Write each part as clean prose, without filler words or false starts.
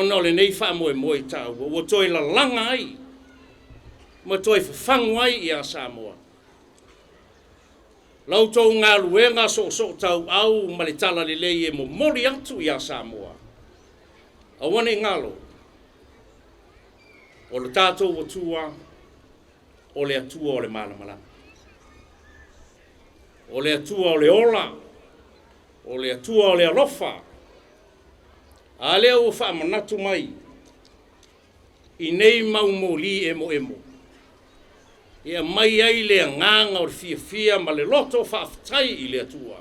ona le nei wha moe moe tau, o toi la langa ai, ma toi whangu ai i a Samoa. Lau tau ngā luenga so tau au ma le tala le lei e mo mori atu i a Samoa. A wane ngalo, o le tātou o tua, o le atua o le malamala. O le atua o le ola, o le atua o le alofa, a lea ua whaamanatu mai, i nei maumoli emo. Ia mai ai lea nganga o le fia ma le loto whaafitai i le atua.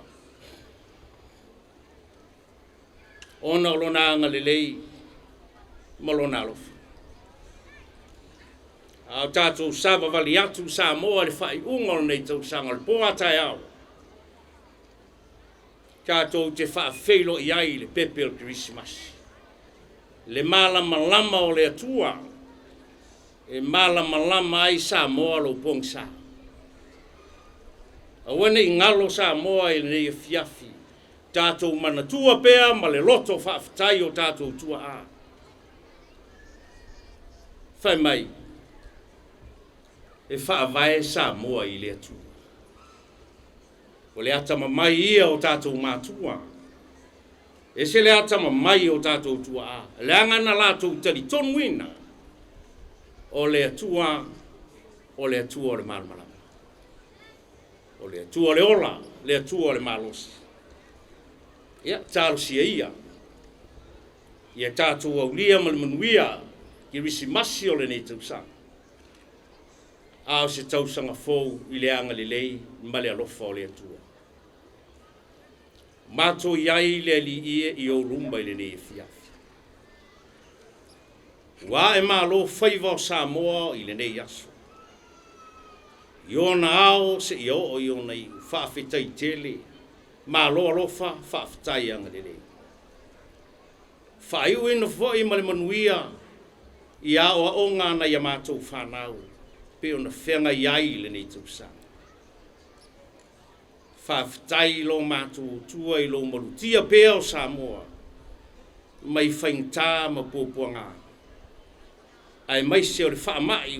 Ona o lona anga le lei, ma lona alofa. A tātou saba vali atu Samoa le whai unga o nei tau sanga le poa tai au. Tātou te whaafeilo i ai le pepe o Christmas. le malamalama o le atua e malamalama ai Samoa lo pongsa. Awane i ngalo Samoa i nei fiafi tātou manatua pea ma le loto whaafitai o tātou tua a. Whai mai, e whaavae Samoa i le atua. O le atama mai ia o tātou mātua. E se le atama mai o tātou tua a. Le angana lātou tari tonuina o le atua o le malamalama. O le atua le ola, le atua o le malosi. Ia, tālu sia ia. Ia tātou au lia manuia ki risi masi o le nei tausanga. Ao se tausanga fōu i le anga le lei, male alofa o le atua. Mato iai le li ie i o rumba i le nei fiafi. Wa e malo whaiva o Samoa i le nei aso. Iona ao se i o iona i whaafetai tele, malo alofa whaafetai anga le lei. Whaiu ina fwoi male manuia i aoa o ngana i a mātou whanau, pe ona whenga iai le nei tausanga. Whaafetai lo mātou tua i lo marutia pea o Samoa, mai whaingtā ma pōpuanga. Ai mai se o le whaamai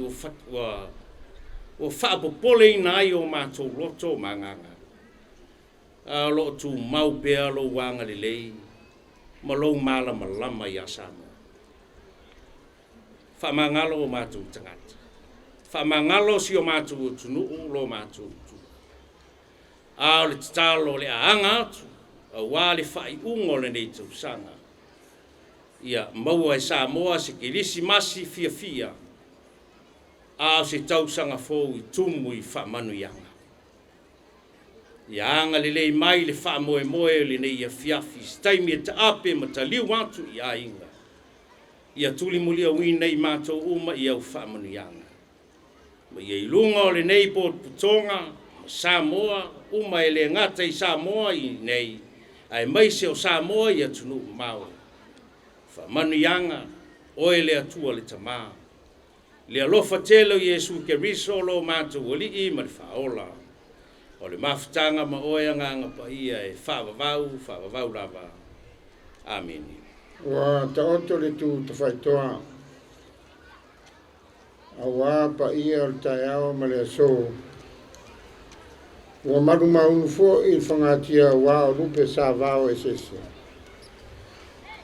o whaapopole i nai o mātou loto manganga. A lo tu mau pea lo wanga le lei, ma lo malama i a Samoa. Whaamangalo o mātou tangata. Whaamangalo si o mātou tunu lo mātou tu. A le tatalo le aanga atu, a wale whai ungo le nei tausanga. Ia maua e Samoa se kilisi masi fia. A se tausanga fōu i tumu i whamanu ianga. Ia anga le lei mai le whamoe le nei a fiafi, staimi e ta ape ma ta liu atu i a inga. Ia tuli mulia wina i mātou uma i au whamanu ianga. Ma ia ilunga o le nei bot putonga, Samoa, uma e le ngata i Samoa i nei, ai mai se o Samoa i atunu mau. Whamanu ianga, oe le atua le tamaa. Le alofa telo Yesu ke riso lo mātou oli i ma le whaola. O le mafutanga ma oe anga pa ia e whaavavau lava. Amen. Wa ta oto le tu ta whaitoa. A wā pa ia o tai ao ma le so. Wa maruma unu fo i whangatia wā o rupe sa vāo e sese.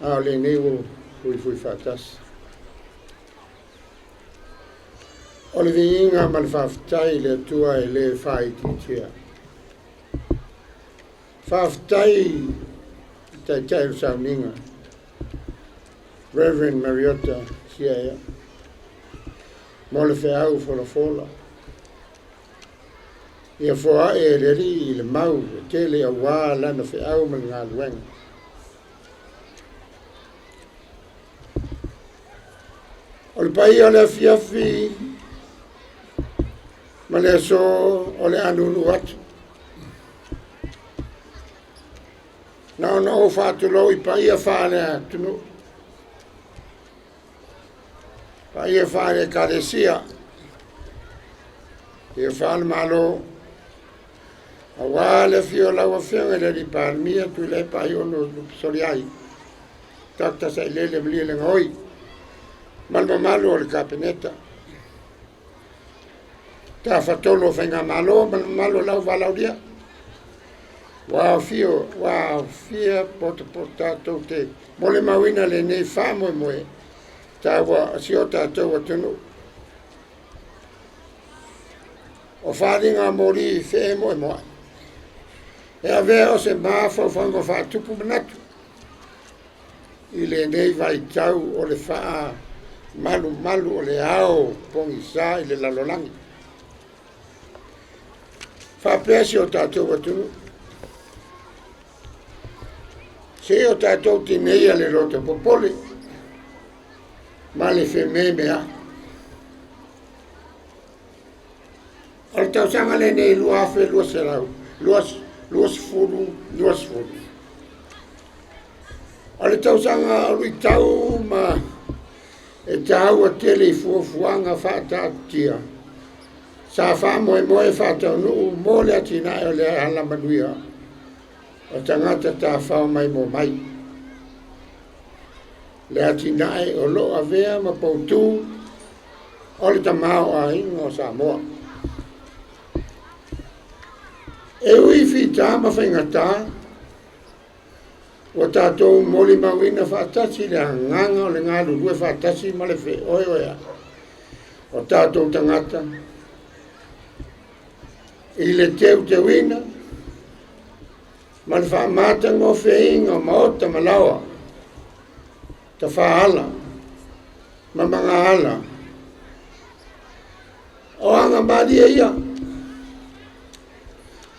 A le newo fui whatasi. O le vinga ma le whaftai le tua e le whai titia. Whaftai tai tairu sauninga. Reverend Mariota Siaia. Mo le whiau fola. Ia fōa e reri i le mau e tele a wā lana whiau ma ngā luenga. O le pai o le afiafi ma le aso o le anunu atu. Na o whātulo i pai a whāne atunu. Pai a whāne karesia. Ia whāne malo. A wā le fio laua whianga le di pārmia tu le pai ono sori ai. Takta sa ilele mlia le ngoi. Malma malo o le kapeneta. Ta whatolo whenga malo, malma malo lau walau dia. Wow, fia pota tau te. Mole mawina le nei whamoe moe. Ta wa sio tātou atunu. O wharinga mori whe moe moe. E a vea o se mawhau whango whātupu manatu. I le nei vai tau o le whaa malu o le ao pongi sa i le lalolangi. Whapesi o tātou atunu. Se o tātou tinei a le roto popole. Ma le whe mea. O le tausanga le nei lua whe lua se rau. Luas furu. O Ale tausanga alui tau ma e tau a tele i fuafuanga whaatatia. Sa wha moe moe whaatau nuu mo le atina e o le ala manuia. O tangata ta whao mai mo mai. Le atina e o lo a vea ma poutu o le tamao a ingo Samoa. E ui fita ma whaingata o tātou moli mawina whaatasi le nganga o le ngā lulue whaatasi ma le whe oe oea. O tātou tangata i le teu te wina ma le whaamata ngō wheinga maota malawa ta whaala ma mga ala o anga maria ia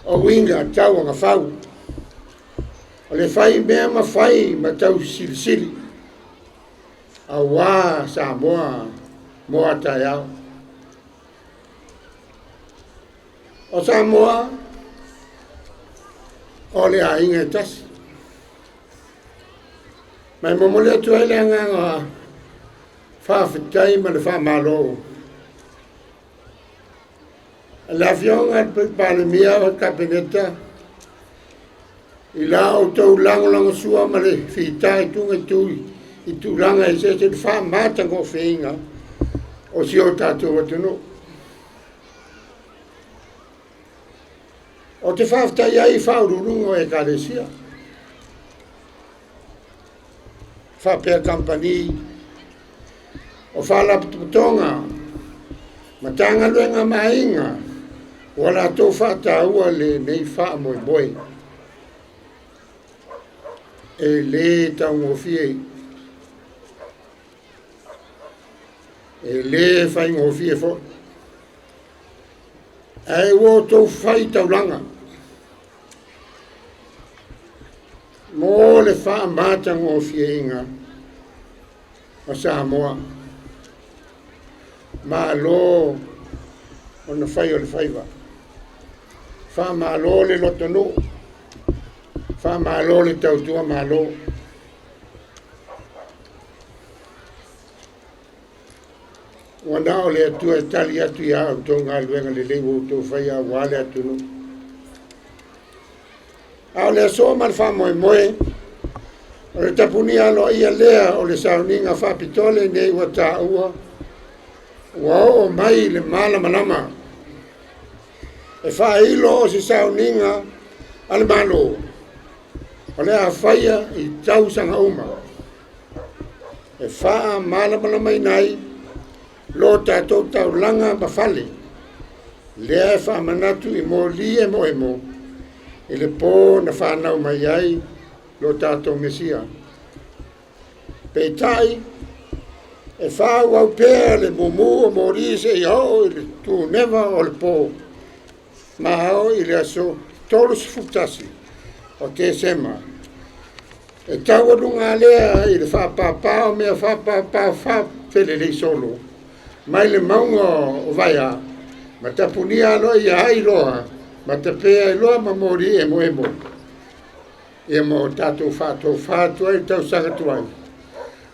o winga tau anga whau o le whai mea ma whai ma tau silisili a wā Samoa moa tai au o Samoa o le a inga tasi mai momole atu ai le nganga whawhitai ma le whamalo la fionga pale mia o kabineta i la o tau lango sua ma le whita i tunga tui i tūranga i se whamata ngō whinga o si o tātou atunu. O te whawhitai ai whaururungo e kāresia. Whapea kampani o whalaputonga ma tanga luenga mainga wala tō whataua le nei wha moe moe e le tau ngofie e le whai ngofie fo e wo tō whai taulanga mo le wha mata ngofie inga o Samoa ma lo o na whai o le whaiwa wha ma lo le lotonu wha ma lo le tautua ma lo wana o le atua e tali atu ia au tō ngā luenga le lewo tō whai a wale atu no au le asoa ma le wha moe moe o le tapuni alo ia lea o le sauninga wha pitole nei ua tā ua ua o mai le mala manama e wha ilo o si sauninga ale malo o le a whaia i tausanga uma e wha mala manama i nai lo tātou tau langa mawhale lea e wha manatu i mo li e mo i le pō na whanau mai ai lo tātou mesia pe tai e whau au pēr le mumu o mori se i hao i le tū newa o le pō ma hao i le aso tolu sifutasi o te sema e tau alunga lea i le whapapao mea whapapao whapelelei solo mai le maunga o vaia ma tapunia alo i ai loa ma te pēa i loa ma mori e mo e mo tātou whātou ai tau sangatu ai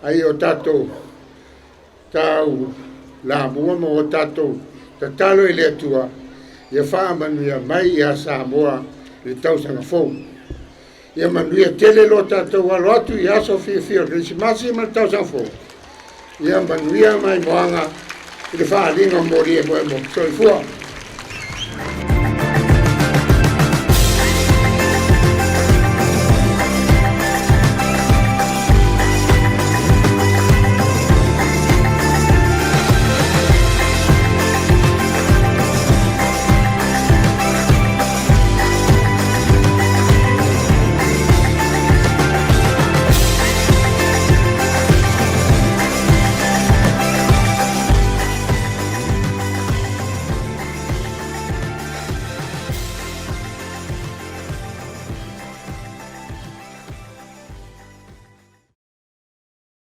ai o tātou tau la mua mo o tātou ta talo i le atua ia whaamanuia mai i a Samoa le tau sanga fōu ia manuia tele lo tātou alo atu i aso fia Krisimasi ma le tau sanga fōu ia manuia mai moanga i le whaalinga mori e mo so i fua